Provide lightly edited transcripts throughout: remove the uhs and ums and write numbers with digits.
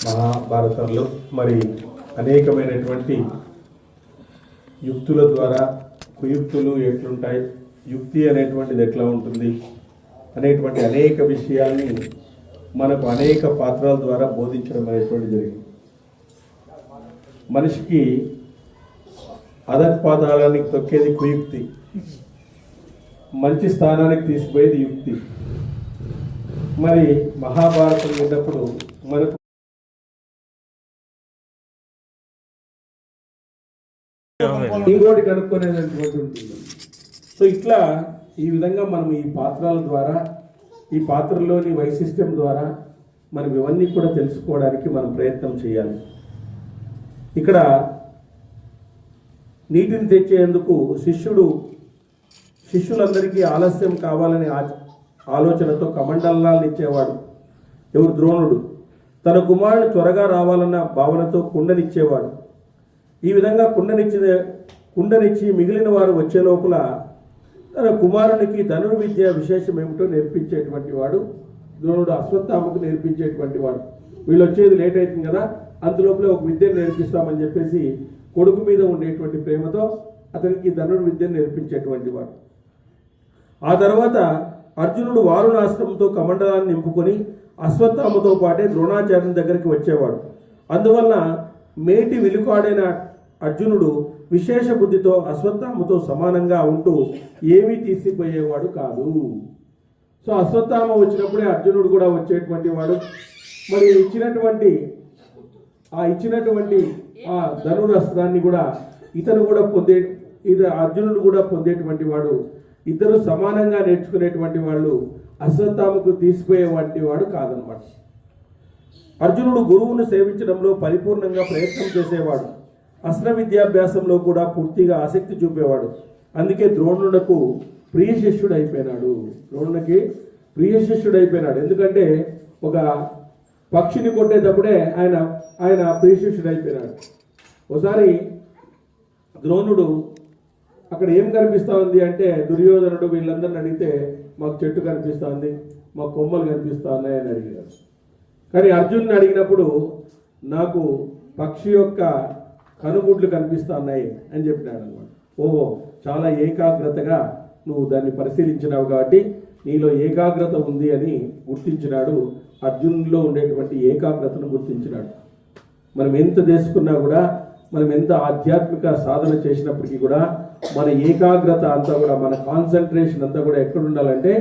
మహాభారతంలో మరి అనేకమైనటువంటి యుక్తుల ద్వారా కుయుక్తులు ఎట్లుంటాయి, యుక్తి అనేటువంటిది ఎట్లా ఉంటుంది అనేటువంటి అనేక విషయాల్ని మనకు అనేక పాత్రల ద్వారా బోధించడం అనేటువంటి జరిగింది. మనిషికి అధపాతాళానికి తొక్కేది కుయుక్తి, మంచి స్థానానికి తీసుకుపోయేది యుక్తి. మరి మహాభారతం ఉన్నప్పుడు మనకు ఇంకోటి కనుక్కునేటటువంటి ఉంటుంది. సో ఇట్లా ఈ విధంగా మనం ఈ పాత్రల ద్వారా, ఈ పాత్రలోని వైశిష్ట్యం ద్వారా మనం ఇవన్నీ కూడా తెలుసుకోవడానికి మనం ప్రయత్నం చేయాలి. ఇక్కడ నీటిని తెచ్చేందుకు శిష్యులందరికీ ఆలస్యం కావాలనే ఆలోచనతో కమండలాలను ఇచ్చేవాడు. ఎవరు? ద్రోణుడు. తన కుమారుడు త్వరగా రావాలన్న భావనతో కుండనిచ్చేవాడు. ఈ విధంగా కుండనిచ్చి మిగిలిన వారు వచ్చే లోపల తన కుమారునికి ధనుర్విద్య విశేషం ఏమిటో నేర్పించేటువంటి వాడు ద్రోణుడు. అశ్వత్థామకు నేర్పించేటువంటి వాడు. వీళ్ళు వచ్చేది లేట్ అవుతుంది కదా, అందులోపలే ఒక విద్యను నేర్పిస్తామని చెప్పేసి కొడుకు మీద ఉండేటువంటి ప్రేమతో అతనికి ధనుర్విద్యను నేర్పించేటువంటి వాడు. ఆ తర్వాత అర్జునుడు వారుణాస్త్రంతో కమండలాన్ని నింపుకొని అశ్వత్థామతో పాటే ద్రోణాచార్యుని దగ్గరికి వచ్చేవాడు. అందువలన మేటి విలుకాడైన అర్జునుడు విశేష బుద్ధితో అశ్వత్థామతో సమానంగా ఉంటూ ఏమీ తీసిపోయేవాడు కాదు. సో అశ్వత్థామ వచ్చినప్పుడే అర్జునుడు కూడా వచ్చేటువంటి వాడు. మరి ఇచ్చినటువంటి ఆ ధనురస్త్రాన్ని కూడా అర్జునుడు కూడా పొందేటువంటి వాడు. ఇద్దరు సమానంగా నేర్చుకునేటువంటి వాళ్ళు. అశ్వత్థామకు తీసిపోయేటువంటి వాడు కాదనమాట. అర్జునుడు గురువును సేవించడంలో పరిపూర్ణంగా ప్రయత్నం చేసేవాడు. అస్త్ర విద్యాభ్యాసంలో కూడా పూర్తిగా ఆసక్తి చూపేవాడు. అందుకే ద్రోణునకు ప్రియ శిష్యుడు అయిపోయినాడు. ఎందుకంటే ఒక పక్షిని కొట్టేటప్పుడే ఆయన ప్రియ శిష్యుడు అయిపోయినాడు. ఒకసారి ద్రోణుడు అక్కడ ఏం కనిపిస్తూ ఉంది అంటే, దుర్యోధనుడు వీళ్ళందరిని అడిగితే మాకు చెట్టు కనిపిస్తూ ఉంది, మాకు కొమ్మలు కనిపిస్తూ ఉన్నాయని అడిగారు. కానీ అర్జునుని అడిగినప్పుడు నాకు పక్షి యొక్క కనుగుడ్లు కనిపిస్తూ ఉన్నాయి అని చెప్పినాడు అనమాట. ఓహో, చాలా ఏకాగ్రతగా నువ్వు దాన్ని పరిశీలించినావు కాబట్టి నీలో ఏకాగ్రత ఉంది అని గుర్తించినాడు. అర్జునులో ఉండేటువంటి ఏకాగ్రతను గుర్తించినాడు. మనం ఎంత చేసుకున్నా కూడా, మనం ఎంత ఆధ్యాత్మిక సాధన చేసినప్పటికీ కూడా మన ఏకాగ్రత అంతా కూడా, మన కాన్సన్ట్రేషన్ అంతా కూడా ఎక్కడ ఉండాలంటే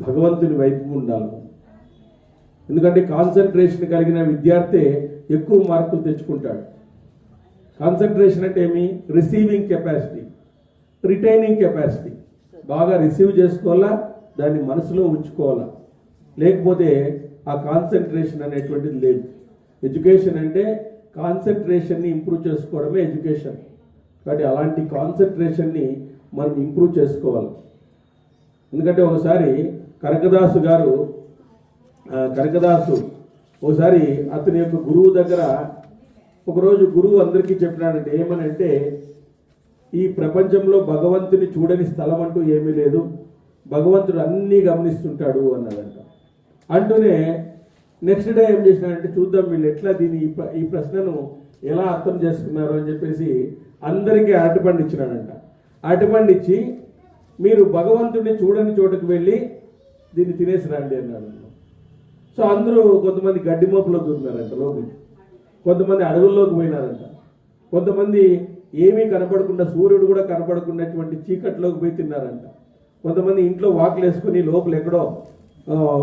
భగవంతుని వైపు ఉండాలి. ఎందుకంటే కాన్సన్ట్రేషన్ కలిగిన విద్యార్థి ఎక్కువ మార్కులు తెచ్చుకుంటాడు. కాన్సన్ట్రేషన్ అంటే ఏమి? Receiving capacity, retaining capacity. బాగా రిసీవ్ చేసుకోవాలా, దాన్ని మనసులో ఉంచుకోవాలా. లేకపోతే ఆ కాన్సన్ట్రేషన్ అనేటువంటిది లేదు. ఎడ్యుకేషన్ అంటే కాన్సన్ట్రేషన్ని ఇంప్రూవ్ చేసుకోవడమే ఎడ్యుకేషన్. కాబట్టి అలాంటి కాన్సన్ట్రేషన్ని మనం ఇంప్రూవ్ చేసుకోవాలి. ఎందుకంటే ఒకసారి కనకదాసు ఒకసారి అతని యొక్క గురువు దగ్గర ఒకరోజు గురువు అందరికీ చెప్పినాడంటే, ఏమనంటే ఈ ప్రపంచంలో భగవంతుని చూడని స్థలం అంటూ ఏమీ లేదు, భగవంతుడు అన్నీ గమనిస్తుంటాడు అన్నాడంట. అంటూనే నెక్స్ట్ డే ఏం చేసినాడంటే, చూద్దాం వీళ్ళు ఎట్లా ఈ ప్రశ్నను ఎలా అర్థం చేసుకున్నారు అని చెప్పేసి అందరికీ అరటిపండు ఇచ్చినాడంట. అరటిపండు ఇచ్చి మీరు భగవంతుడిని చూడని చోటుకు వెళ్ళి దీన్ని తినేసి రండి అన్నాడు. సో అందరూ కొంతమంది గడ్డి మోపులో దూరినారంట లోపలికి, కొంతమంది అడవుల్లోకి పోయినారంట, కొంతమంది ఏమీ కనపడకుండా, సూర్యుడు కూడా కనపడకున్నటువంటి చీకట్లోకి పోయి తిన్నారంట, కొంతమంది ఇంట్లో వాకులు వేసుకొని లోపల ఎక్కడో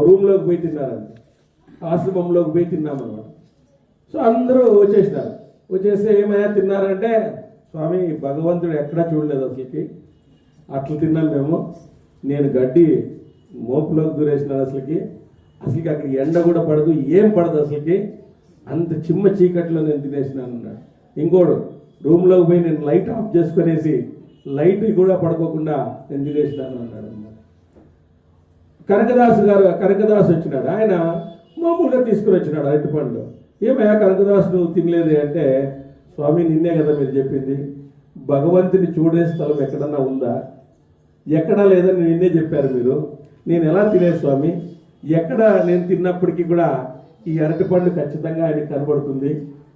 రూమ్లోకి పోయి తిన్నారంట, ఆశ్రమంలోకి పోయి తిన్నామన్నమాట. సో అందరూ వచ్చేస్తే ఏమయ్యా తిన్నారంటే, స్వామి భగవంతుడు ఎక్కడా చూడలేదు అసలుకి, అట్లా తిన్నాను మేము, నేను గడ్డి మోపులోకి దూరేసినాను, అసలుకి అక్కడ ఎండ కూడా పడదు, ఏం పడదు, అసలుకి అంత చిమ్మ చీకట్లో నేను తినేసినాను అన్నాడు. ఇంకోడు రూమ్లోకి పోయి నేను లైట్ ఆఫ్ చేసుకునేసి లైట్ కూడా పడుకోకుండా నేను తినేసినాను అన్నాడు అన్నమాట. కనకదాసు వచ్చినాడు. ఆయన మామూలుగా తీసుకుని వచ్చినాడు అరటిపండు. ఏమయ్యా కనకదాసు నువ్వు తినలేదే అంటే, స్వామి నిన్నే కదా మీరు చెప్పింది, భగవంతుని చూడే స్థలం ఎక్కడన్నా ఉందా? ఎక్కడా లేదని నిన్నే చెప్పారు మీరు, నేను ఎలా తినే స్వామి? ఎక్కడ నేను తిన్నప్పటికీ కూడా ఈ అరటిపండు ఖచ్చితంగా ఆయనకి కనబడుతుంది,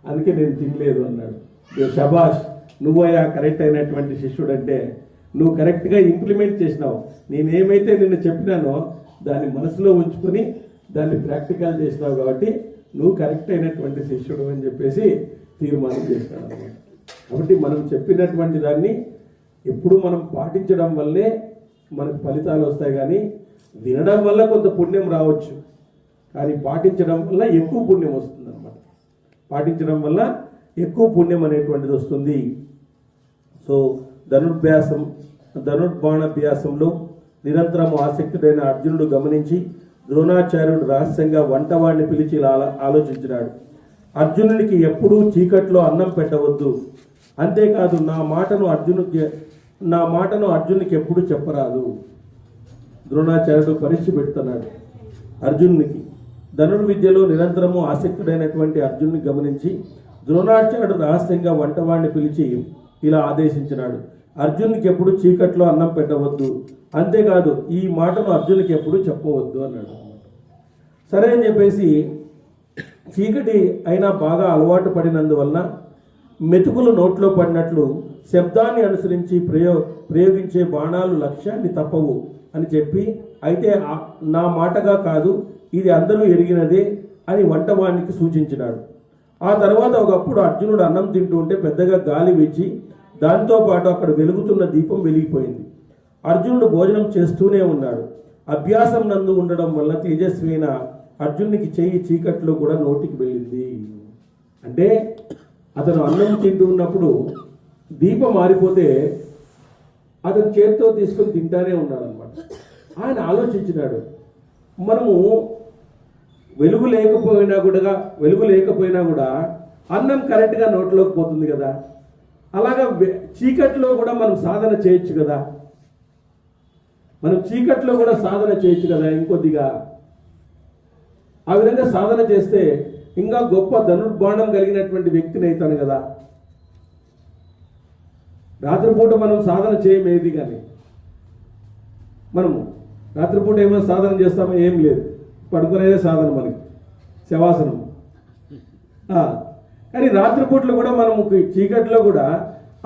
అందుకే నేను తినలేదు అన్నాడు. శబాష్, నువ్వయ్యా కరెక్ట్ అయినటువంటి శిష్యుడు, అంటే నువ్వు కరెక్ట్గా ఇంప్లిమెంట్ చేసినావు. నేనేమైతే నిన్ను చెప్పినానో దాన్ని మనసులో ఉంచుకొని దాన్ని ప్రాక్టికల్ చేసినావు కాబట్టి నువ్వు కరెక్ట్ అయినటువంటి శిష్యుడు అని చెప్పేసి తీర్మానం చేసినాడు అన్నమాట. కాబట్టి మనం చెప్పినటువంటి దాన్ని ఎప్పుడు మనం పాటించడం వల్లే మనకు ఫలితాలు వస్తాయి, కానీ వినడం వల్ల కొంత పుణ్యం రావచ్చు, కానీ పాటించడం వల్ల ఎక్కువ పుణ్యం వస్తుంది అన్నమాట. పాటించడం వల్ల ఎక్కువ పుణ్యం అనేటువంటిది వస్తుంది. సో ధనుర్బాణాభ్యాసంలో నిరంతరం ఆసక్తుడైన అర్జునుడు గమనించి ద్రోణాచార్యుడు రహస్యంగా వంటవాడిని పిలిచి ఇలా ఆలోచించినాడు. అర్జునునికి ఎప్పుడూ చీకట్లో అన్నం పెట్టవద్దు, అంతేకాదు నా మాటను అర్జునునికి ఎప్పుడు చెప్పరాదు. ద్రోణాచార్యుడు పరీక్ష పెడుతున్నాడు అర్జునునికి. ధనుర్విద్యలో నిరంతరము ఆసక్తుడైనటువంటి అర్జునుని గమనించి ద్రోణాచార్యుడు రహస్యంగా వంటవాడిని పిలిచి ఇలా ఆదేశించినాడు. అర్జునునికి ఎప్పుడు చీకట్లో అన్నం పెట్టవద్దు, అంతేకాదు ఈ మాటను అర్జునునికి ఎప్పుడు చెప్పవద్దు అన్నాడు. సరే అని చెప్పేసి చీకటి అయినా బాగా అలవాటు పడినందువలన మెతుకులు నోట్లో పడినట్లు శబ్దాన్ని అనుసరించి ప్రయోగించే బాణాలు లక్ష్యాన్ని తప్పవు అని చెప్పి, అయితే నా మాటగా కాదు, ఇది అందరూ ఎరిగినదే అని వంటవానికి సూచించినాడు. ఆ తర్వాత ఒకప్పుడు అర్జునుడు అన్నం తింటూ ఉంటే పెద్దగా గాలి వీచి దాంతోపాటు అక్కడ వెలుగుతున్న దీపం వెలిగిపోయింది. అర్జునుడు భోజనం చేస్తూనే ఉన్నాడు. అభ్యాసం నందు ఉండడం వల్ల తేజస్వైన అర్జునునికి చెయ్యి చీకట్లో కూడా నోటికి వెళ్ళింది. అంటే అతను అన్నం తింటూ ఉన్నప్పుడు దీపం మారిపోతే అతను చేతితో తీసుకొని తింటానే ఉన్నాడు అనమాట. ఆయన ఆలోచించినాడు, మనము వెలుగు లేకపోయినా కూడా అన్నం కరెక్ట్గా నోట్లోకి పోతుంది కదా, అలాగా చీకట్లో కూడా మనం సాధన చేయొచ్చు కదా, ఇంకొద్దిగా ఆ విధంగా సాధన చేస్తే ఇంకా గొప్ప ధనుర్బాణం కలిగినటువంటి వ్యక్తిని అవుతాను కదా. రాత్రిపూట మనం సాధన చేయమేది, కానీ మనము రాత్రిపూట ఏమైనా సాధన చేస్తామో ఏం లేదు, పడుకునేదే సాధన మనకి, శవాసనం. కానీ రాత్రిపూటలు కూడా మనం చీకట్లో కూడా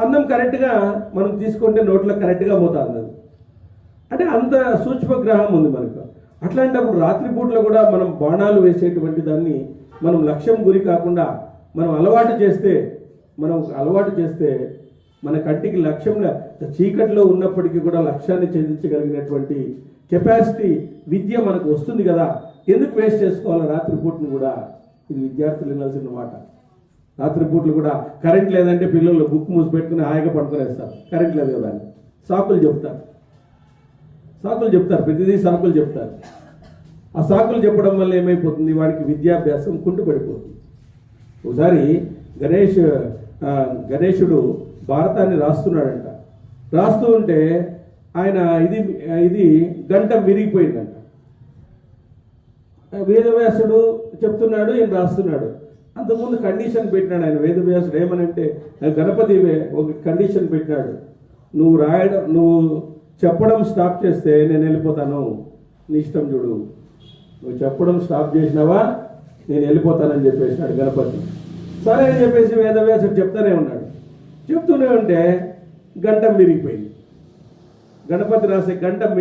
అన్నం కరెక్ట్గా మనం తీసుకుంటే నోట్లో కరెక్ట్గా పోతుంది. అంటే అంత సూక్ష్మగ్రహం ఉంది మనకు. అట్లాంటప్పుడు రాత్రిపూటలో కూడా మనం బాణాలు వేసేటువంటి దాన్ని మనం లక్ష్యం గురి కాకుండా మనం అలవాటు చేస్తే మన కంటికి లక్ష్యంగా చీకట్లో ఉన్నప్పటికీ కూడా లక్ష్యాన్ని ఛేదించగలిగినటువంటి కెపాసిటీ విద్య మనకు వస్తుంది కదా. ఎందుకు వేస్ట్ చేసుకోవాలి రాత్రిపూటను కూడా? ఇది విద్యార్థులు వినాల్సిన మాట. రాత్రిపూటలు కూడా కరెంట్ లేదంటే పిల్లలు బుక్ మూసి పెట్టుకుని హాయిగా పడుకునేస్తారు. కరెంట్ లేదు కదా అని సాకులు చెప్తారు, ప్రతిదీ సాకులు చెప్తారు. ఆ సాకులు చెప్పడం వల్ల ఏమైపోతుంది, వాడికి విద్యాభ్యాసం కుంటుపడిపోతుంది. ఒకసారి గణేశుడు భారతాన్ని రాస్తున్నాడంట. రాస్తూ ఉంటే ఆయన ఇది గంట విరిగిపోయిందంట. వేదవ్యాసుడు చెప్తున్నాడు, ఈయన రాస్తున్నాడు. అంతకుముందు కండిషన్ పెట్టినాడు ఆయన వేదవ్యాసుడు. ఏమనంటే గణపతి ఒక కండిషన్ పెట్టినాడు, నువ్వు చెప్పడం స్టాప్ చేస్తే నేను వెళ్ళిపోతాను, నీ ఇష్టం చూడు, నువ్వు చెప్పడం స్టాప్ చేసినావా నేను వెళ్ళిపోతానని చెప్పేసినాడు గణపతి. సరే అని చెప్పేసి వేదవ్యాసుడు చెప్తూనే ఉంటే గంటం విరిగిపోయింది. గణపతి రాసే గంటం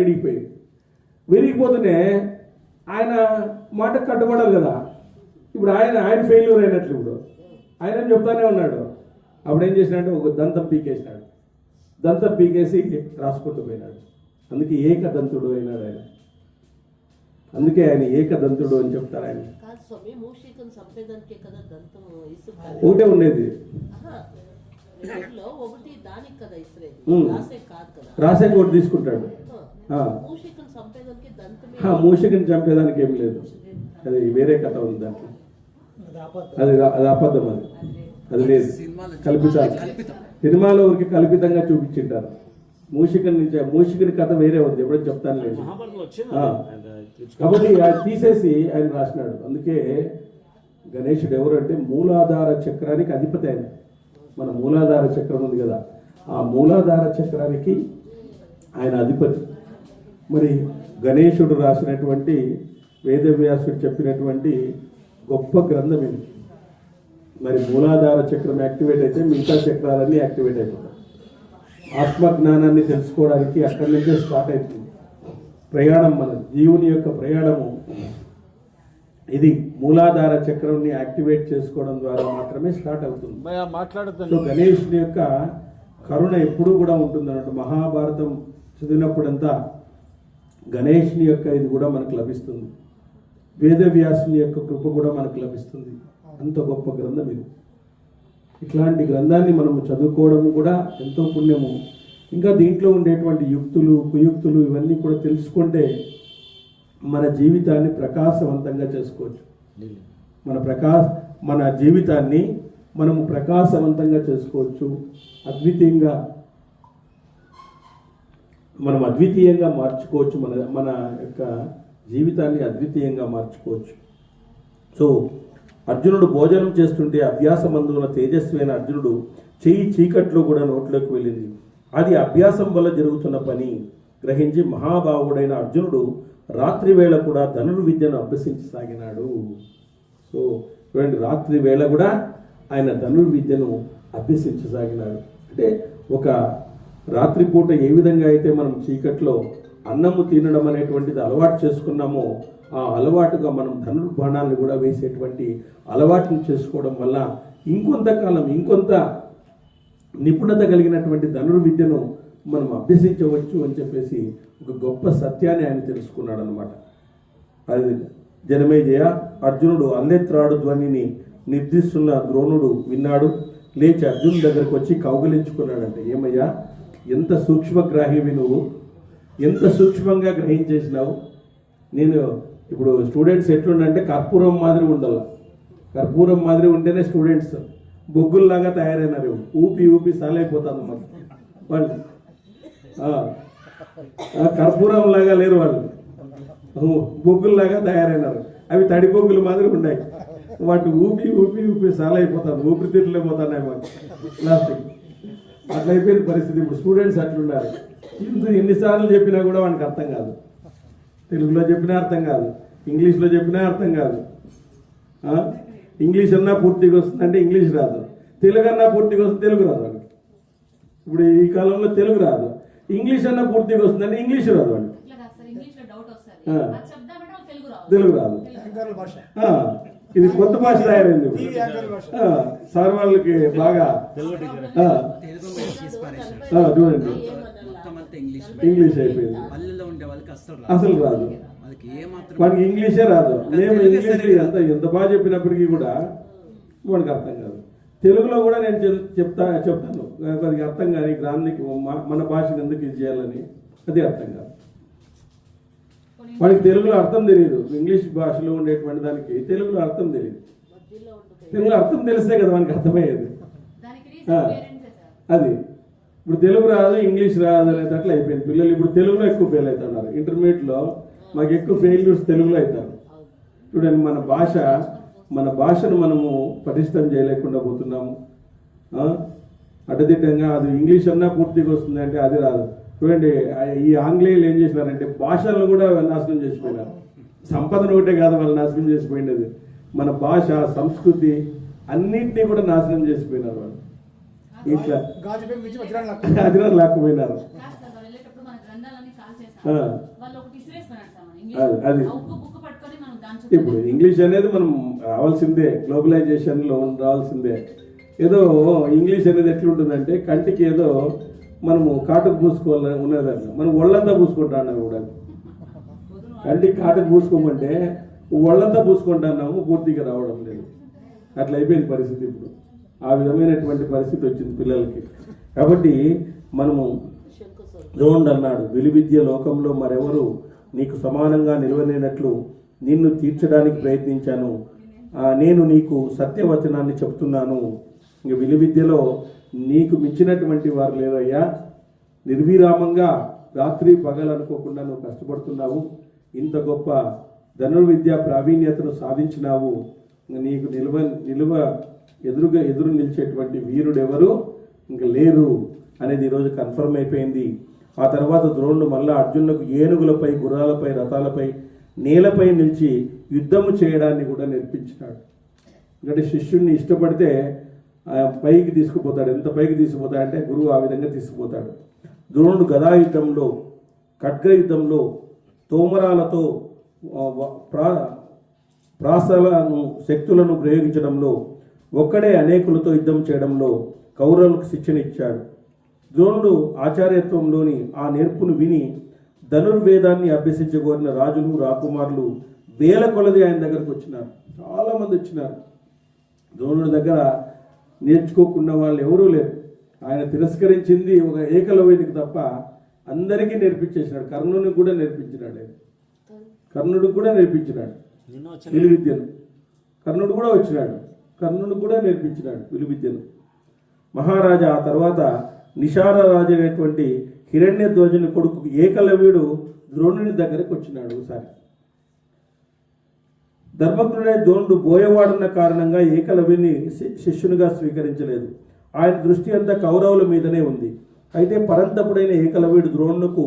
విరిగిపోతూనే ఆయన మాట కట్టుబడాలి కదా. ఇప్పుడు ఆయన ఫెయిల్యూర్ అయినట్లు. ఇప్పుడు ఆయన చెప్తానే ఉన్నాడు. అప్పుడు ఏం చేసినాడు, ఒక దంతం పీకేసి రాసుకుంటూ పోయినాడు. అందుకే ఏకదంతుడు అయినాడు ఆయన. అందుకే ఆయన ఏకదంతుడు అని చెప్తారు ఆయన. ఒకటే ఉండేది, రాసే ఒకటి తీసుకుంటాడు. మూషికని చంపేదానికి ఏం లేదు, అది వేరే కథ ఉంది దాంట్లో. అది అబద్ధం, అది లేదు, కల్పితాలు. సినిమాలో ఊరికి కల్పితంగా చూపించింటారు. మూషికుని కథ వేరే ఉంది, ఎప్పుడైనా చెప్తాను లేదు. కాబట్టి అది తీసేసి ఆయన రాసినాడు. అందుకే గణేశుడు ఎవరు అంటే మూలాధార చక్రానికి అధిపతి ఆయన. మన మూలాధార చక్రం ఉంది కదా, ఆ మూలాధార చక్రానికి ఆయన అధిపతి. మరి గణేశుడు రాసినటువంటి వేదవ్యాసుడు చెప్పినటువంటి గొప్ప గ్రంథం ఇది. మరి మూలాధార చక్రం యాక్టివేట్ అయితే మిగతా చక్రాలన్నీ యాక్టివేట్ అయిపోతాయి. ఆత్మజ్ఞానాన్ని తెలుసుకోవడానికి అక్కడి నుంచే స్టార్ట్ అవుతుంది ప్రయాణం. మన జీవుని యొక్క ప్రయాణము ఇది మూలాధార చక్రంని యాక్టివేట్ చేసుకోవడం ద్వారా మాత్రమే స్టార్ట్ అవుతుంది. సో గణేశుని యొక్క కరుణ ఎప్పుడూ కూడా ఉంటుంది అన్నట్టు. మహాభారతం చదివినప్పుడంతా గణేశుని యొక్క ఇది కూడా మనకు లభిస్తుంది. వేదవ్యాసుని యొక్క కృప కూడా మనకు లభిస్తుంది. అంత గొప్ప గ్రంథం ఇది. ఇట్లాంటి గ్రంథాన్ని మనము చదువుకోవడము కూడా ఎంతో పుణ్యము. ఇంకా దీంట్లో ఉండేటువంటి యుక్తులు కుయుక్తులు ఇవన్నీ కూడా తెలుసుకుంటే మన జీవితాన్ని ప్రకాశవంతంగా చేసుకోవచ్చు. మన జీవితాన్ని మనము ప్రకాశవంతంగా చేసుకోవచ్చు. అద్వితీయంగా మార్చుకోవచ్చు. మన యొక్క జీవితాన్ని అద్వితీయంగా మార్చుకోవచ్చు. సో అర్జునుడు భోజనం చేస్తుంటే అభ్యాసమందున తేజస్వైన అర్జునుడు చెయ్యి చీకట్లో కూడా నోట్లోకి వెళ్ళింది. అది అభ్యాసం వల్ల జరుగుతున్న పని గ్రహించి మహాభావుడైన అర్జునుడు రాత్రి వేళ కూడా ధనుర్విద్యను అభ్యసించసాగినాడు. సో చూడండి, రాత్రి వేళ కూడా ఆయన ధనుర్విద్యను అభ్యసించసాగినాడు. అంటే ఒక రాత్రిపూట ఏ విధంగా అయితే మనం చీకట్లో అన్నము తినడం అనేటువంటిది అలవాటు చేసుకున్నామో ఆ అలవాటుగా మనం ధనుర్బాణాలను కూడా వేసేటువంటి అలవాటును చేసుకోవడం వల్ల ఇంకొంత నిపుణత కలిగినటువంటి ధనుర్విద్యను మనం అభ్యసించవచ్చు అని చెప్పేసి ఒక గొప్ప సత్యాన్ని ఆయన తెలుసుకున్నాడు అనమాట. అది జనమేజయ, అర్జునుడు అల్లెత్రాడు ధ్వనిని నిర్దిస్తున్న ద్రోణుడు విన్నాడు. లేచి అర్జునుడి దగ్గరకు వచ్చి కౌగిలించుకున్నాడంటే, ఏమయ్యా ఎంత సూక్ష్మగ్రాహివి నువ్వు, ఎంత సూక్ష్మంగా గ్రహించేసినావు. నేను ఇప్పుడు స్టూడెంట్స్ ఎట్లుండంటే కర్పూరం మాదిరి ఉండాలి. కర్పూరం మాదిరి ఉంటేనే స్టూడెంట్స్ బొగ్గుల్లాగా తయారైనారు. ఊపి సాలైపోతుంది మాకు వాళ్ళు. కర్పూరం లాగా లేరు వాళ్ళు, బొగ్గుల్లాగా తయారైనారు. అవి తడి బొగ్గులు మాదిరి ఉన్నాయి. వాటి ఊపి సాలైపోతాను, ఊపిరితిత్తులే పోతున్నాయి మాకు లాస్ట్కి. అట్లయిపోయింది పరిస్థితి. ఇప్పుడు స్టూడెంట్స్ అట్లున్నారు. ఎన్నిసార్లు చెప్పినా కూడా వానికి అర్థం కాదు. తెలుగులో చెప్పినా అర్థం కాదు, ఇంగ్లీష్లో చెప్పినా అర్థం కాదు. ఇంగ్లీష్ అన్నా పూర్తిగా వస్తుందంటే ఇంగ్లీష్ రాదు, తెలుగు అన్నా పూర్తిగా వస్తుంది తెలుగు రాదు వాడికి. ఇప్పుడు ఈ కాలంలో తెలుగు రాదు, ఇంగ్లీష్ అన్నా పూర్తిగా వస్తుందంటే ఇంగ్లీష్ రాదు వాడికి. తెలుగు రాదు. ఇది కొత్త భాష తయారైంది. సార్ వాళ్ళకి బాగా చూడండి ఇంగ్లీష్ అయిపోయింది. అసలు రాదు వాడికి, ఇంగ్లీషే రాదు. మేము ఇంగ్లీష్ ఎంత బాగా చెప్పినప్పటికీ కూడా వాడికి అర్థం కాదు. తెలుగులో కూడా నేను చెప్తాను వాడికి అర్థం కానీ గ్రాంధికి మన భాషను ఎందుకు ఇది చేయాలని అది అర్థం కాదు. వాడికి తెలుగులో అర్థం తెలియదు. ఇంగ్లీష్ భాషలో ఉండేటువంటి దానికి తెలుగులో అర్థం తెలియదు. తెలుగులో అర్థం తెలిస్తే కదా మనకి అర్థమయ్యేది. అది ఇప్పుడు తెలుగు రాదు ఇంగ్లీష్ రాదు అనేటట్లు అయిపోయింది. పిల్లలు ఇప్పుడు తెలుగులో ఎక్కువ ఫెయిల్ అవుతున్నారు. ఇంటర్మీడియట్లో మాకు ఎక్కువ ఫెయిల్యూర్స్ తెలుగులో అవుతారు. చూడండి, మన భాషను మనము పటిష్టం చేయలేకుండా పోతున్నాము. అడ్డదిడ్డంగా అది ఇంగ్లీష్ అన్నా పూర్తిగా వస్తుంది అంటే అది రాదు. చూడండి, ఈ ఆంగ్లేయులు ఏం చేసినారంటే భాషలను కూడా నాశనం చేసిపోయినారు. సంపదను ఒకటే కాదు వాళ్ళు నాశనం చేసిపోయినది, మన భాష సంస్కృతి అన్నింటినీ కూడా నాశనం చేసిపోయినారు వాళ్ళు. ఇట్లా అదిరాలు లాక్కుపోయినారు. అది ఇప్పుడు ఇంగ్లీష్ అనేది మనం రావాల్సిందే, గ్లోబలైజేషన్లో రావాల్సిందే. ఏదో ఇంగ్లీష్ అనేది ఎట్లుంటుందంటే కంటికి ఏదో మనము కాటుకు పూసుకోవాలని ఉన్నదట్లా మనం ఒళ్ళంతా పూసుకుంటున్నాము. కూడా కంటికి కాటుకు పూసుకోమంటే ఒళ్ళంతా పూసుకుంటున్నాము, పూర్తిగా రావడం లేదు. అట్లా అయిపోయింది పరిస్థితి. ఇప్పుడు ఆ విధమైనటువంటి పరిస్థితి వచ్చింది పిల్లలకి. కాబట్టి మనము ద్రోణుడు అన్నాడు, విలువిద్య లోకంలో మరెవరు నీకు సమానంగా నిలవలేనట్లు నిన్ను తీర్చడానికి ప్రయత్నించాను. నేను నీకు సత్యవచనాన్ని చెప్తున్నాను. ఇంక విలువిద్యలో నీకు మించినటువంటి వారు లేరయ్యా. నిర్విరామంగా రాత్రి పగలు అనుకోకుండా నువ్వు కష్టపడుతున్నావు. ఇంత గొప్ప ధనుర్విద్య ప్రావీణ్యతను సాధించినావు. నీకు ఎదురు నిలిచేటువంటి వీరుడు ఎవరు ఇంకా లేరు అనేది ఈరోజు కన్ఫర్మ్ అయిపోయింది. ఆ తర్వాత ద్రోణుడు మళ్ళా అర్జునులకు ఏనుగులపై, గుర్రాలపై, రథాలపై నేలపై నిలిచి యుద్ధము చేయడాన్ని కూడా నేర్పించినాడు. ఎందుకంటే శిష్యుడిని ఇష్టపడితే పైకి తీసుకుపోతాడు. ఎంత పైకి తీసుకుపోతాడంటే గురువు ఆ విధంగా తీసుకుపోతాడు. ద్రోణుడు గదా యుద్ధంలో, ఖడ్గ యుద్ధంలో, తోమరాలతో ప్రాసలను శక్తులను ప్రయోగించడంలో, ఒక్కడే అనేకులతో యుద్ధం చేయడంలో కౌరవులకు శిక్షణ ఇచ్చాడు. ద్రోణుడు ఆచార్యత్వంలోని ఆ నేర్పును విని ధనుర్వేదాన్ని అభ్యసించగోరిన రాజులు, రాకుమారులు వేల కొలది ఆయన దగ్గరకు వచ్చినారు. చాలామంది వచ్చినారు. ద్రోణుడి దగ్గర నేర్చుకోకుండా వాళ్ళు ఎవరూ లేరు. ఆయన తిరస్కరించింది ఒక ఏకలవ్యునికి తప్ప అందరికీ నేర్పించేసినాడు. కర్ణునికి కూడా నేర్పించినాడు. ఆయన కర్ణుడికి కూడా నేర్పించినాడు విలువిద్యను. కర్ణుడు కూడా వచ్చినాడు. కర్ణుడు కూడా నేర్పించినాడు విలువిద్యను. మహారాజా ఆ తర్వాత నిషార రాజు అనేటువంటి హిరణ్యధ్వజుని కొడుకు ఏకలవ్యుడు ద్రోణుని దగ్గరకు వచ్చినాడు. ఒకసారి ధర్మజ్ఞుడైన ద్రోణుడు బోయవాడున్న కారణంగా ఏకలవ్యుని శిష్యునిగా స్వీకరించలేదు. ఆయన దృష్టి అంతా కౌరవుల మీదనే ఉంది. అయితే పరంతపుడైన ఏకలవ్యుడు ద్రోణునకు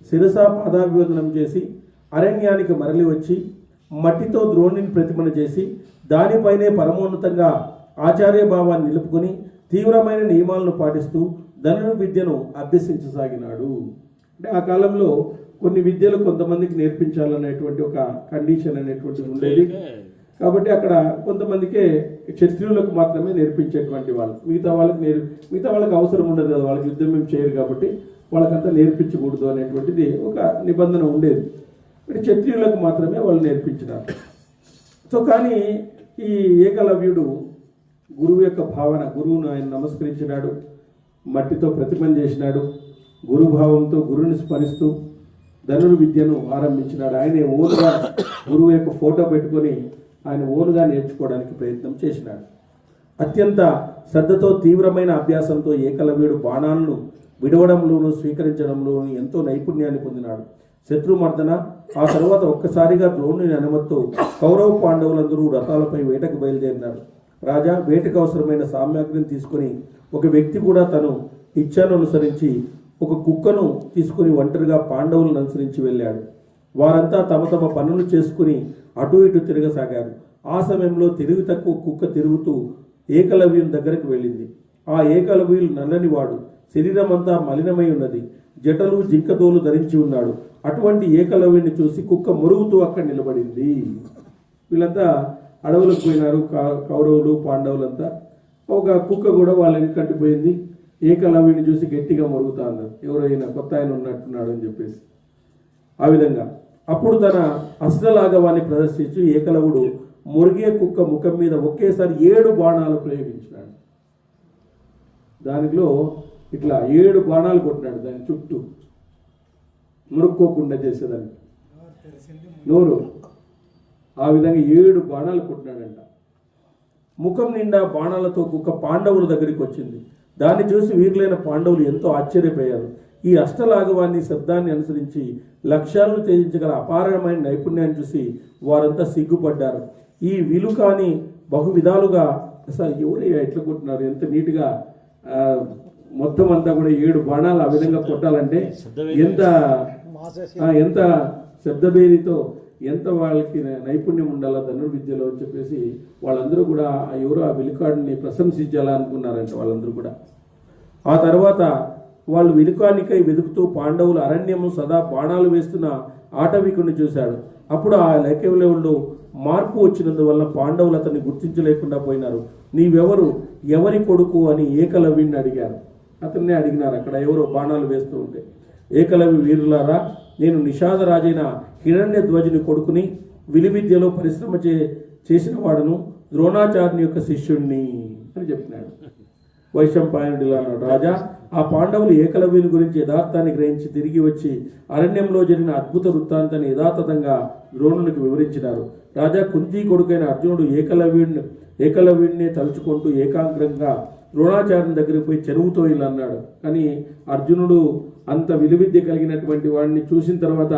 శిరసా పాదాభివందనం చేసి అరణ్యానికి మరలి వచ్చి మట్టితో ద్రోణుని ప్రతిమను చేసి దానిపైనే పరమోన్నతంగా ఆచార్య భావాన్ని నిలుపుకొని తీవ్రమైన నియమాలను పాటిస్తూ ధనుర్విద్యను అభ్యసించసాగినాడు. అంటే ఆ కాలంలో కొన్ని విద్యలు కొంతమందికి నేర్పించాలనేటువంటి ఒక కండిషన్ అనేటువంటిది ఉండేది. కాబట్టి అక్కడ కొంతమందికే క్షత్రియులకు మాత్రమే నేర్పించేటువంటి వాళ్ళు, మిగతా వాళ్ళకి అవసరం ఉండదు కదా, వాళ్ళకి యుద్ధం ఏం చేయరు కాబట్టి వాళ్ళకంతా నేర్పించకూడదు అనేటువంటిది ఒక నిబంధన ఉండేది. అంటే క్షత్రియులకు మాత్రమే వాళ్ళు నేర్పించినారు. సో కానీ ఈ ఏకలవ్యుడు గురువు యొక్క భావన, గురువును ఆయన నమస్కరించినాడు, మట్టితో ప్రతిమను చేసినాడు, గురుభావంతో గురువుని స్మరిస్తూ ధనుర్విద్యను ఆరంభించినాడు. ఆయనే ఓనుగా గురువు యొక్క ఫోటో పెట్టుకొని ఆయన ఓనుగా నేర్చుకోవడానికి ప్రయత్నం చేసినాడు. అత్యంత శ్రద్ధతో తీవ్రమైన అభ్యాసంతో ఏకలవ్యుడు బాణాలను విడవడంలోనూ స్వీకరించడంలోనూ ఎంతో నైపుణ్యాన్ని పొందినాడు. శత్రుమర్దన ఆ తర్వాత ఒక్కసారిగా ద్రోణుని అనుమతితో కౌరవ పాండవులందరూ రథాలపై వేటకు బయలుదేరినారు. రాజా, వేటకు అవసరమైన సామాగ్రిని తీసుకుని ఒక వ్యక్తి కూడా తను ఇచ్ఛను అనుసరించి ఒక కుక్కను తీసుకుని ఒంటరిగా పాండవులను అనుసరించి వెళ్ళాడు. వారంతా తమ తమ పనులు చేసుకుని అటు ఇటు తిరగసాగారు. ఆ సమయంలో తెలివి తక్కువ కుక్క తిరుగుతూ ఏకలవ్యుని దగ్గరకు వెళ్ళింది. ఆ ఏకలవ్యులు నల్లనివాడు, శరీరం అంతా మలినమై ఉన్నది, జటలు జింకతోలు ధరించి ఉన్నాడు. అటువంటి ఏకలవ్యుని చూసి కుక్క మురుగుతూ అక్కడ నిలబడింది. వీళ్ళంతా అడవులకు పోయినారు, కౌరవులు పాండవులంతా. ఒక కుక్క కూడా వాళ్ళ వెనకంటి పోయింది. ఏకలవ్యుని చూసి గట్టిగా మురుగుతా అన్నారు, ఎవరైనా కొత్త ఆయన ఉన్నట్టున్నాడు అని చెప్పేసి. ఆ విధంగా అప్పుడు తన అస్త్రలాఘవాన్ని ప్రదర్శించి ఏకలవుడు మురిగే కుక్క ముఖం మీద ఒకేసారి 7 బాణాలు ప్రయోగించినాడు. దానిలో ఇట్లా 7 బాణాలు కొట్టినాడు దాని చుట్టూ, మురుక్కోకుండా చేసేదాన్ని నోరు. ఆ విధంగా 7 బాణాలు కొట్టినాడంట. ముఖం నిండా బాణాలతో కుక్క పాండవుల దగ్గరికి వచ్చింది. దాన్ని చూసి వీరులైన పాండవులు ఎంతో ఆశ్చర్యపోయారు. ఈ అష్టలాఘవాన్ని శబ్దాన్ని అనుసరించి లక్ష్యాలను త్యజించగల అపారమైన నైపుణ్యాన్ని చూసి వారంతా సిగ్గుపడ్డారు. ఈ విలుకాని బహు విధాలుగా అసలు ఎవరయ్యా ఎట్లా కొట్టినారు, ఎంత నీట్గా మొత్తం అంతా కూడా 7 బాణాలు ఆ విధంగా కొట్టాలంటే ఎంత శబ్దభేరితో ఎంత వాళ్ళకి నైపుణ్యం ఉండాలా ధనుర్విద్యలో అని చెప్పేసి వాళ్ళందరూ కూడా ఎవరో ఆ విలుకాడిని ప్రశంసించాలా అనుకున్నారంట వాళ్ళందరూ కూడా. ఆ తర్వాత వాళ్ళు విలుకానికై వెతుకుతూ పాండవులు అరణ్యము సదా బాణాలు వేస్తున్న ఆటవికుడిని చూశాడు. అప్పుడు ఆ ఏకలవ్యుడు మార్పు వచ్చినందువల్ల పాండవులు అతన్ని గుర్తించలేకుండా పోయినారు. నీవెవరు, ఎవరి కొడుకు అని ఏకలవ్యుడిని అడిగారు. అతన్నే అడిగినారు అక్కడ ఎవరో బాణాలు వేస్తూ ఉంటే. ఏకలవ్య వీరులారా, నేను నిషాదరాజైన హిరణ్యధ్వజుని కొడుకుని, విలువిద్యలో పరిశ్రమ చేసిన వాడును, ద్రోణాచార్యుని యొక్క శిష్యుణ్ణి అని చెప్పినాడు. వైశంపాయనుడిలా అన్నాడు, రాజా, ఆ పాండవులు ఏకలవ్యుని గురించి యథార్థాన్ని గ్రహించి తిరిగి వచ్చి అరణ్యంలో జరిగిన అద్భుత వృత్తాంతాన్ని యథాతథంగా ద్రోణునికి వివరించినారు. రాజా, కుంతి కొడుకైన అర్జునుడు ఏకలవ్యుడిని తలుచుకుంటూ ఏకాగ్రంగా ద్రోణాచార్యుని దగ్గరికి పోయి చెరువుతో ఇలా అన్నాడు. కానీ అర్జునుడు అంత విలువిద్య కలిగినటువంటి వాడిని చూసిన తర్వాత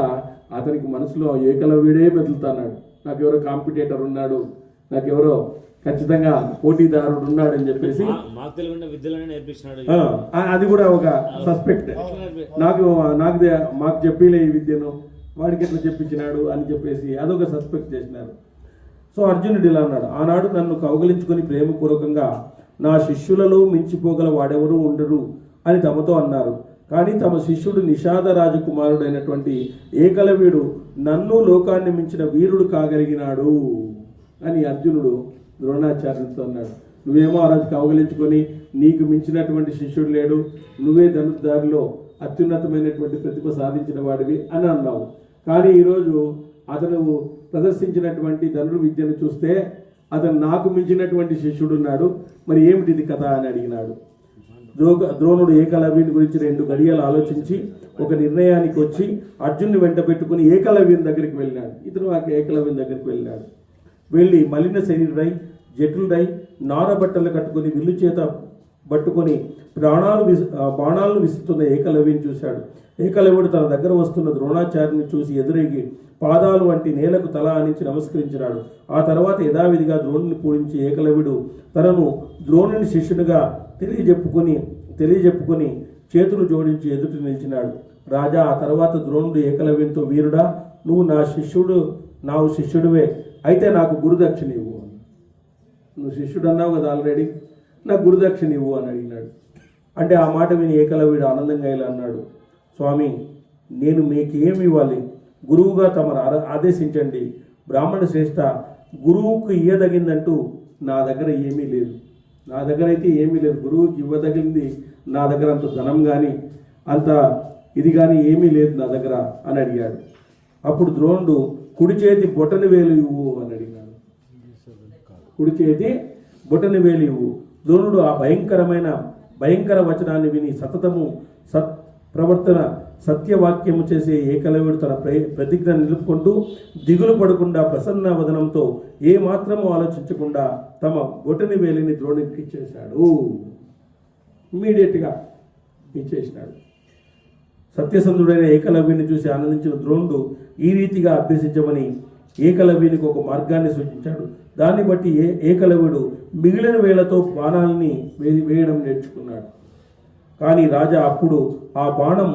అతనికి మనసులో ఏకలవ్యుడే మెదులుతున్నాడు. నాకెవరో కాంపిటేటర్ ఉన్నాడు, నాకెవరో ఖచ్చితంగా పోటీదారుడు ఉన్నాడు అని చెప్పేసి అది కూడా ఒక సస్పెక్ట్. మాకు చెప్పిలే ఈ విద్యను, వాడికి ఎట్లా చెప్పించినాడు అని చెప్పేసి అదొక సస్పెక్ట్ చేసినారు. సో అర్జునుడు ఇలా అన్నాడు, ఆనాడు నన్ను కౌగలించుకొని ప్రేమపూర్వకంగా నా శిష్యులలో మించిపోగల వాడెవరూ ఉండరు అని తమతో అన్నారు. కానీ తమ శిష్యుడు నిషాద రాజకుమారుడైనటువంటి ఏకలవ్యుడు నన్ను లోకాన్ని మించిన వీరుడు కాగలిగినాడు అని అర్జునుడు ద్రోణాచార్యుడితో అన్నాడు. నువ్వేమో ఆ రోజు కౌగలించుకొని నీకు మించినటువంటి శిష్యుడు లేడు, నువ్వే ధనుర్ధారిలో అత్యున్నతమైనటువంటి ప్రతిభ సాధించిన వాడివి అని అన్నావు. కానీ ఈరోజు అతను ప్రదర్శించినటువంటి ధనుర్విద్యను చూస్తే అతను నాకు మించినటువంటి శిష్యుడు ఉన్నాడు, మరి ఏమిటిది కథ అని అడిగినాడు. ద్రోణుడు ఏకలవ్యుని గురించి 2 గడియలు ఆలోచించి ఒక నిర్ణయానికి వచ్చి అర్జునుని వెంట పెట్టుకుని ఏకలవ్యుని దగ్గరికి వెళ్ళినాడు. ఇతను ఆ ఏకలవ్యుని దగ్గరికి వెళ్ళినాడు. వెళ్ళి మలిన శరీరుడై జటులుడై నార బట్టలు కట్టుకుని విల్లు చేత పట్టుకొని బాణాలను విసురుతున్న ఏకలవ్యుని చూశాడు. ఏకలవ్యుడు తన దగ్గర వస్తున్న ద్రోణాచార్యుని చూసి ఎదురేగి పాదాలు వంటి నేలకు తల ఆనించి నమస్కరించినాడు. ఆ తర్వాత యథావిధిగా ద్రోణుని పూరించి ఏకలవ్యుడు తనను ద్రోణుని శిష్యునిగా తెలియజెప్పుకొని చేతులు జోడించి ఎదుటి నిలిచినాడు. రాజా, ఆ తర్వాత ద్రోణుడు ఏకలవ్యునితో, వీరుడా, నువ్వు నా శిష్యుడివే, అయితే నాకు గురుదక్షిణ ఇవ్వు. నువ్వు శిష్యుడు అన్నావు కదా ఆల్రెడీ, నాకు గురుదక్షిణ ఇవ్వు అని అడిగినాడు. అంటే ఆ మాట విని ఏకలవ్యుడు ఆనందంగా ఇలా అన్నాడు, స్వామి, నేను మీకేమి ఇవ్వాలి? గురువుగా తమరు ఆదేశించండి. బ్రాహ్మణ శ్రేష్ఠ, గురువుకు ఇయ్యదగిందంటూ నా దగ్గర ఏమీ లేదు. నా దగ్గర అయితే ఏమీ లేదు. గురువుకి ఇవ్వదగింది నా దగ్గర అంత ధనం కానీ అంత ఇది కానీ ఏమీ లేదు నా దగ్గర అని అడిగాడు. అప్పుడు ద్రోణుడు కుడి చేతి బొటని వేలు ఇవ్వు అని అడిగినాడు. కుడి చేతి బొటని వేలు ఇవ్వు. ద్రోణుడు ఆ భయంకర వచనాన్ని విని సతతము ప్రవర్తన సత్యవాక్యము చేసే ఏకలవ్యుడు తన ప్రతిజ్ఞ నిలుపుకుంటూ దిగులు పడకుండా ప్రసన్న వదనంతో ఏ మాత్రము ఆలోచించకుండా తమ బొటని వేలిని ద్రోణుడికి ఇచ్చేశాడు. ఇమ్మీడియట్గా ఇచ్చేసినాడు. సత్యసంధుడైన ఏకలవ్యుని చూసి ఆనందించిన ద్రోణుడు ఈ రీతిగా అభ్యసించమని ఏకలవ్యునికి ఒక మార్గాన్ని సూచించాడు. దాన్ని బట్టి ఏకలవ్యుడు మిగిలిన వేళతో బాణాలని వేయడం నేర్చుకున్నాడు. కానీ రాజా అప్పుడు ఆ బాణం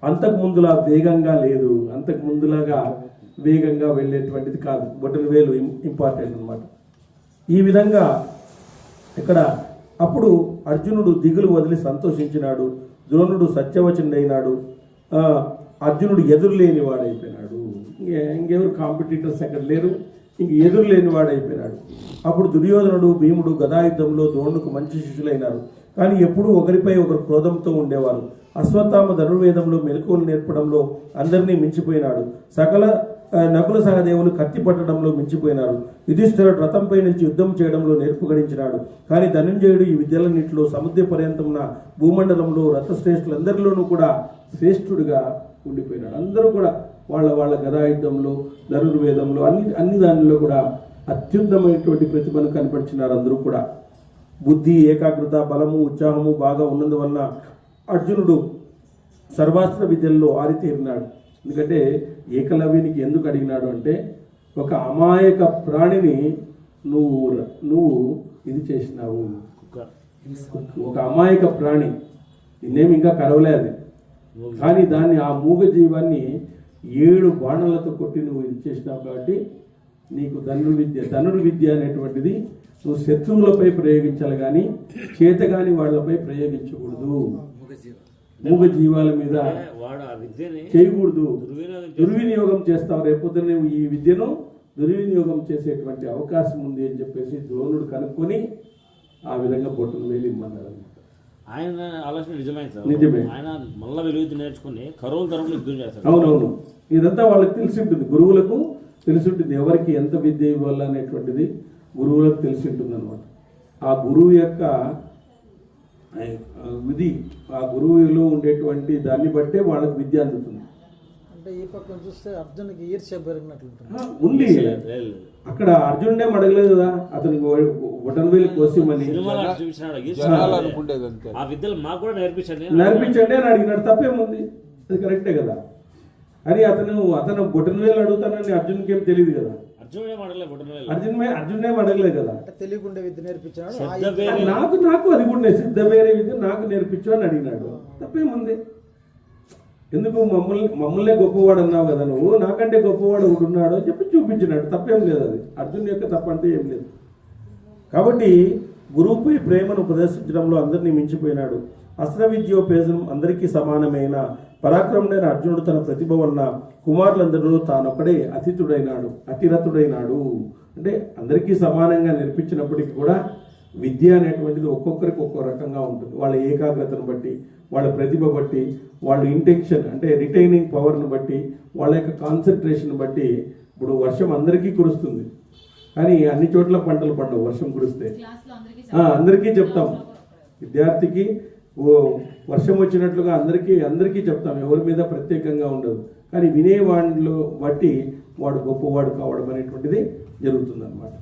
అంతకుముందులా వేగంగా లేదు, అంతకుముందులాగా వేగంగా వెళ్ళేటువంటిది కాదు. బొటన వేలు ఇంపార్టెంట్ అన్నమాట. ఈ విధంగా ఇక్కడ అప్పుడు అర్జునుడు దిగులు వదిలి సంతోషించినాడు. ద్రోణుడు సత్యవచనుడైనాడు. అర్జునుడు ఎదురులేని వాడైపోయినాడు. ఇంకెవరు కాంపిటీటర్స్ ఎక్కడ లేరు, ఇంక ఎదురులేని వాడైపోయినాడు. అప్పుడు దుర్యోధనుడు, భీముడు గదాయుద్ధంలో ద్రోణుకు మంచి శిష్యులైనారు. కానీ ఎప్పుడూ ఒకరిపై ఒకరు క్రోధంతో ఉండేవారు. అశ్వత్థామ ధనుర్వేదంలో మెలకువలు నేర్పడంలో అందరినీ మించిపోయినాడు. నకుల సహదేవులు కత్తి పట్టడంలో మించిపోయినారు. యుధిష్ఠిరుడు రథంపై నుంచి యుద్ధం చేయడంలో నేర్పు గడించినాడు. కానీ ధనుంజయుడు ఈ విద్యలన్నింటిలో సముద్ర పర్యంతమున భూమండలంలో రథశ్రేష్ఠులందరిలోనూ కూడా శ్రేష్ఠుడిగా ఉండిపోయినాడు. అందరూ కూడా వాళ్ళ గదాయుద్ధంలో ధనుర్వేదంలో అన్ని దానిలో కూడా అత్యుత్తమైనటువంటి ప్రతిభను కనపరిచినారు అందరూ కూడా. బుద్ధి, ఏకాగ్రత, బలము, ఉత్సాహము బాగా ఉన్నందువలన అర్జునుడు సర్వాస్త్ర విద్యల్లో ఆరితేరినాడు. ఎందుకంటే ఏకలవ్యునికి ఎందుకు అడిగినాడు అంటే, ఒక అమాయక ప్రాణిని నువ్వు ఇది చేసినావు. ఒక అమాయక ప్రాణి, నిన్నేమి ఇంకా కరవలేదు, కానీ దాన్ని ఆ మూగ జీవాన్ని 7 బాణాలతో కొట్టి నువ్వు ఇది చేసినావు. కాబట్టి నీకు ధనుర్విద్య అనేటువంటిది నువ్వు శత్రువులపై ప్రయోగించాలి, కానీ చేతగాని వాళ్ళపై ప్రయోగించకూడదు. మూగ జీవాల మీద చేయకూడదు. దుర్వినియోగం చేస్తావు, రేపొద్దు నువ్వు ఈ విద్యను దుర్వినియోగం చేసేటువంటి అవకాశం ఉంది అని చెప్పేసి ద్రోణుడు కనుక్కొని ఆ విధంగా బొట్టును వేలి ఇమ్మన్నాడు. ఆయన ఆలోచన నిజమైంది. నిజమే. ఆయన మళ్ళా విలువ నేర్చుకుని కరోల్ తరపులు యుద్ధం చేస్తాడు. అవునవును, ఇదంతా వాళ్ళకి తెలిసి ఉంటుంది, గురువులకు తెలిసి ఉంటుంది ఎవరికి ఎంత విద్య ఇవ్వాలి అనేటువంటిది గురువులకు తెలిసి ఉంటుంది అనమాట. ఆ గురువు యొక్క విధి, ఆ గురువులో ఉండేటువంటి దాన్ని బట్టే వాళ్ళకి విద్య అందుతుంది. అంటే ఈ పక్కన చూస్తే అర్జునుడికి ఈర్ష్య పెరిగినట్లుంటుంది. ఉంది అక్కడ అర్జునుడే అడగలేదు కదా అతనికి బొటన వేలు కోసిమని. ఆ విద్యలు మాకు కూడా నేర్పించండి అని అడిగినాడు. తప్పేముంది, అది కరెక్టే కదా. అని అతను బొటన వేలు అడుగుతానని అర్జున్కి ఏం తెలియదు కదా. అర్జునే అడగలేదు కదా. తెలియకుండా విద్య నేర్పించాడు. నాకు అది కూడా సిద్ధ వేరే విద్య నాకు నేర్పించు అని అడిగినాడు. తప్పేముంది. ఎందుకు మమ్మల్నే గొప్పవాడు అన్నావు కదా నువ్వు, నాకంటే గొప్పవాడు ఒకడు ఉన్నాడు అని చెప్పి చూపించినాడు. తప్పేం లేదు, అది అర్జున్ యొక్క తప్పంటే ఏం లేదు. కాబట్టి గురువుపై ప్రేమను ప్రదర్శించడంలో అందరినీ మించిపోయినాడు. అస్త్ర విద్యోపేతం అందరికీ సమానమైన పరాక్రముడైన అర్జునుడు తన ప్రతిభ వలన కుమారులందరూ తానొక్కడే అతిరథుడైనాడు. అంటే అందరికీ సమానంగా నేర్పించినప్పటికీ కూడా విద్య అనేటువంటిది ఒక్కొక్కరికి ఒక్కో రకంగా ఉంటుంది. వాళ్ళ ఏకాగ్రతను బట్టి, వాళ్ళ ప్రతిభ బట్టి, వాళ్ళ ఇంటెన్షన్ అంటే రిటైనింగ్ పవర్ను బట్టి, వాళ్ళ యొక్క కాన్సన్ట్రేషన్ బట్టి. ఇప్పుడు వర్షం అందరికీ కురుస్తుంది, కానీ అన్ని చోట్ల పంటలు పండవు వర్షం కురిస్తే. అందరికీ చెప్తాం, విద్యార్థికి వర్షం వచ్చినట్లుగా అందరికీ చెప్తాం, ఎవరి మీద ప్రత్యేకంగా ఉండదు. కానీ వినేవాళ్ళు బట్టి వాడు గొప్పవాడు కావడం అనేటువంటిది జరుగుతుందన్నమాట.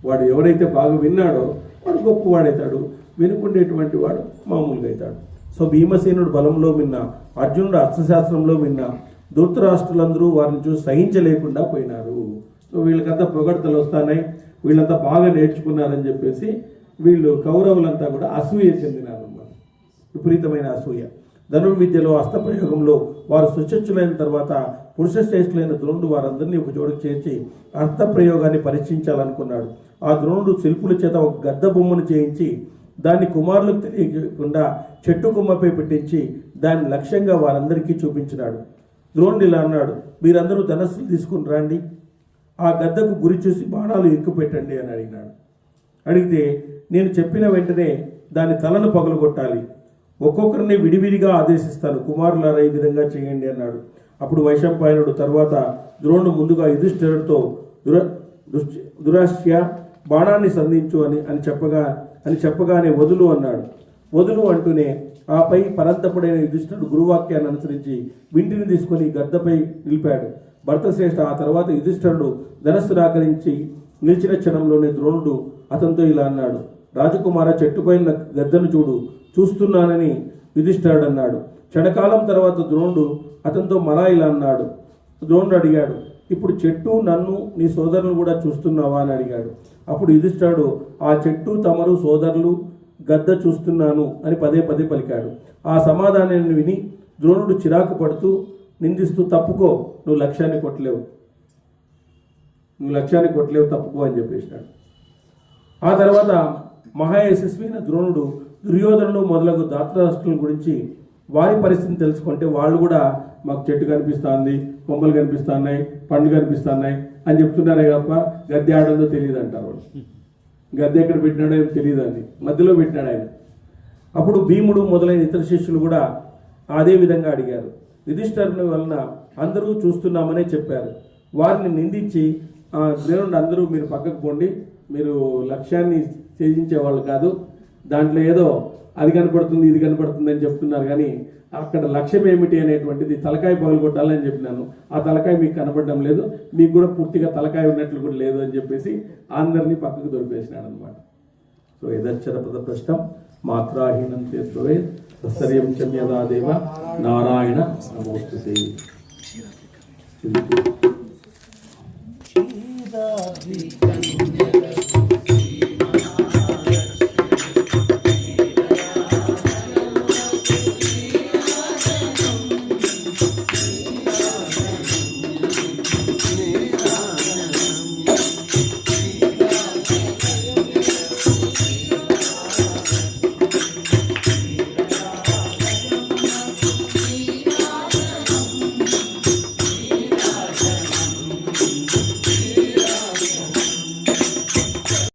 వాడు ఎవరైతే బాగా విన్నాడో వాడు గొప్పవాడవుతాడు, వినుకుండేటువంటి వాడు మామూలుగా అవుతాడు. సో భీమసేనుడు బలంలో మిన్న, అర్జునుడు అస్త్రశాస్త్రంలో మిన్న, ధృతరాష్ట్రులందరూ వారిని చూసి సహించలేకుండా పోయినారు. సో వీళ్ళకంతా పొగడ్తలు వస్తున్నాయి, వీళ్ళంతా బాగా నేర్చుకున్నారని చెప్పేసి వీళ్ళు కౌరవులంతా కూడా అసూయ చెందినారు అన్నమాట. విపరీతమైన అసూయ. ధనుర్విద్యలో అస్త్రప్రయోగంలో వారు సుచక్షులైన తర్వాత పురుష శ్రేష్ఠులైన ద్రోణుడు వారందరినీ ఒక చోటుకు చేర్చి అస్త్రప్రయోగాన్ని పరీక్షించాలనుకున్నాడు. ఆ ద్రోణుడు శిల్పుల చేత ఒక గద్ద బొమ్మను చేయించి దాన్ని కుమారులకు తెలియకుండా చెట్టు కొమ్మపై పెట్టించి దాన్ని లక్ష్యంగా వారందరికీ చూపించినాడు. ద్రోణుడు ఇలా అన్నాడు, మీరందరూ ధనస్సులు తీసుకుని రండి, ఆ గద్దకు గురి చూసి బాణాలు ఎక్కుపెట్టండి అని అడిగినాడు. అడిగితే నేను చెప్పిన వెంటనే దాని తలను పగలగొట్టాలి, ఒక్కొక్కరిని విడివిడిగా ఆదేశిస్తాను, కుమారులారా ఈ విధంగా చేయండి అన్నాడు. అప్పుడు వైశంపాయనుడు తర్వాత ద్రోణుడు ముందుగా యుధిష్ఠిరుడితో దురాశ్య బాణాన్ని సంధించు అని చెప్పగానే వదులు అన్నాడు. వదులు అంటూనే ఆపై పరంతపుడైన యుధిష్ఠిరుడు గురువాక్యాన్ని అనుసరించి వింటిని తీసుకొని గద్దపై నిలిపాడు. భరతశ్రేష్ఠ ఆ తర్వాత యుధిష్ఠిరుడు ధనస్సు రాకరించి నిలిచిన క్షణంలోనే ద్రోణుడు అతనితో ఇలా అన్నాడు, రాజకుమార చెట్టుపైన గద్దను చూస్తున్నానని యుధిష్ఠిరుడు అన్నాడు. క్షణకాలం తర్వాత ద్రోణుడు అతనితో మరా ఇలా అన్నాడు. ద్రోణుడు అడిగాడు, ఇప్పుడు చెట్టు నన్ను నీ సోదరులను కూడా చూస్తున్నావా అని అడిగాడు. అప్పుడు యుధిష్ఠిరుడు ఆ చెట్టు తమరు సోదరులు గద్ద చూస్తున్నాను అని పదే పలికాడు. ఆ సమాధానాన్ని విని ద్రోణుడు చిరాకు పడుతూ నిందిస్తూ, తప్పుకో, నువ్వు లక్ష్యాన్ని కొట్టలేవు తప్పుకో అని చెప్పేసినాడు. ఆ తర్వాత మహాయశస్వైన ద్రోణుడు దుర్యోధనుడు మొదలగు ధాతరాష్ట్రుల గురించి వారి పరిస్థితిని తెలుసుకుంటే వాళ్ళు కూడా మాకు చెట్టు కనిపిస్తుంది, కొమ్మలు కనిపిస్తున్నాయి, పండ్లు కనిపిస్తున్నాయి అని చెప్తున్నారే తప్ప గద్దె ఆడందో తెలియదు అంటారు వాళ్ళు. గద్దె ఎక్కడ పెట్టినాడో ఏం తెలియదు అని మధ్యలో పెట్టినాడు ఆయన. అప్పుడు భీముడు మొదలైన ఇతర శిష్యులు కూడా అదే విధంగా అడిగారు. యుధిష్ఠిరుని వలన అందరూ చూస్తున్నామనే చెప్పారు. వారిని నిందించి దేవుడు అందరూ మీరు పక్కకు పోండి, మీరు లక్ష్యాన్ని ఛేదించే వాళ్ళు కాదు, దాంట్లో ఏదో అది కనపడుతుంది ఇది కనపడుతుంది అని చెప్తున్నారు, కానీ అక్కడ లక్ష్యం ఏమిటి అనేటువంటిది తలకాయ పగలగొట్టాలని చెప్పినాను. ఆ తలకాయ మీకు కనపడడం లేదు, మీకు కూడా పూర్తిగా తలకాయ ఉన్నట్లు కూడా లేదు అని చెప్పేసి అందరినీ పక్కకు దొరికేసినాడు అనమాట. సో యదక్షర పద ప్రశ్నం మాత్రాహీనం చేస్తూ సత్సర్యం చమ్యదాదేవ నారాయణ నమోస్తుతే.